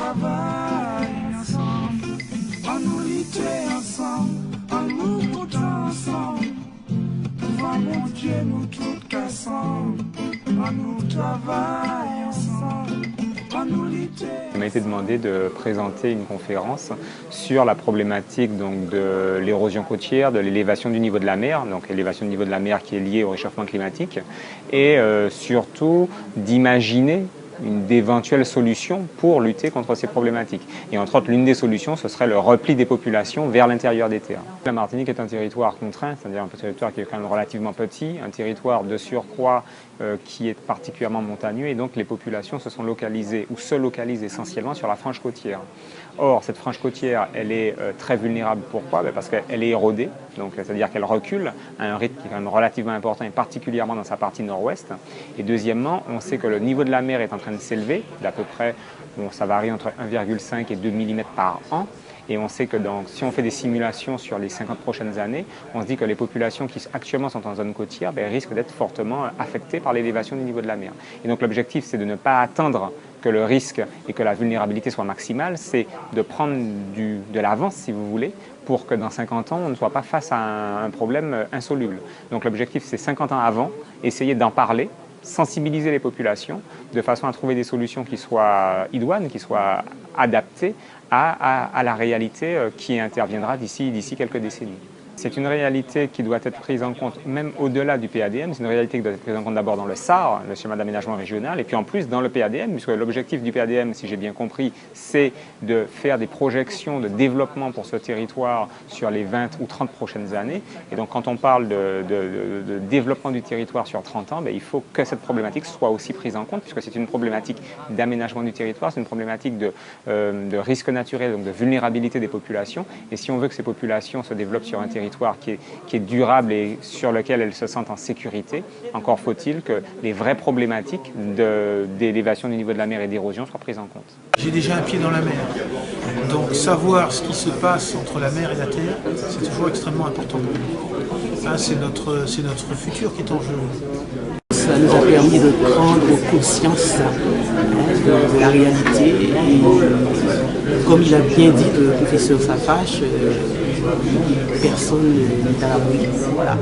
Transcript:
travaille ensemble, on nous lutte ensemble, on nous compte ensemble. Devant mon Dieu, nous tous cassons, on nous travaille ensemble, on nous lutte. Il m'a été demandé de présenter une conférence sur la problématique donc, de l'érosion côtière, de l'élévation du niveau de la mer, donc l'élévation du niveau de la mer qui est liée au réchauffement climatique, et surtout d'imaginer d'éventuelles solutions pour lutter contre ces problématiques. Et entre autres, l'une des solutions, ce serait le repli des populations vers l'intérieur des terres. La Martinique est un territoire contraint, c'est-à-dire un territoire qui est quand même relativement petit, un territoire de surcroît qui est particulièrement montagneux, et donc les populations se sont localisées ou se localisent essentiellement sur la frange côtière. Or, cette frange côtière, elle est très vulnérable. Pourquoi? Parce qu'elle est érodée, c'est-à-dire qu'elle recule à un rythme qui est quand même relativement important, et particulièrement dans sa partie nord-ouest. Et deuxièmement, on sait que le niveau de la mer est en train de s'élever d'à peu près, bon, ça varie entre 1,5 et 2 mm par an. Et on sait que si on fait des simulations sur les 50 prochaines années, on se dit que les populations qui actuellement sont en zone côtière risquent d'être fortement affectées par l'élévation du niveau de la mer. Et donc l'objectif, c'est de ne pas attendre que le risque et que la vulnérabilité soient maximales, c'est de prendre de l'avance, si vous voulez, pour que dans 50 ans, on ne soit pas face à un problème insoluble. Donc l'objectif, c'est 50 ans avant, essayer d'en parler, sensibiliser les populations de façon à trouver des solutions qui soient idoines, qui soient adaptées à la réalité qui interviendra d'ici quelques décennies. C'est une réalité qui doit être prise en compte même au-delà du PADM. C'est une réalité qui doit être prise en compte d'abord dans le SAR, le schéma d'aménagement régional, et puis en plus dans le PADM, puisque l'objectif du PADM, si j'ai bien compris, c'est de faire des projections de développement pour ce territoire sur les 20 ou 30 prochaines années. Et donc quand on parle de développement du territoire sur 30 ans, il faut que cette problématique soit aussi prise en compte, puisque c'est une problématique d'aménagement du territoire, c'est une problématique de risque naturel, donc de vulnérabilité des populations. Et si on veut que ces populations se développent sur un territoire qui est durable et sur lequel elles se sentent en sécurité, encore faut-il que les vraies problématiques d'élévation du niveau de la mer et d'érosion soient prises en compte. J'ai déjà un pied dans la mer, donc savoir ce qui se passe entre la mer et la terre, c'est toujours extrêmement important pour nous. C'est notre futur qui est en jeu. Ça nous a permis de prendre conscience de la réalité et comme il a bien dit le professeur Safache, personne n'est à l'abri. Voilà.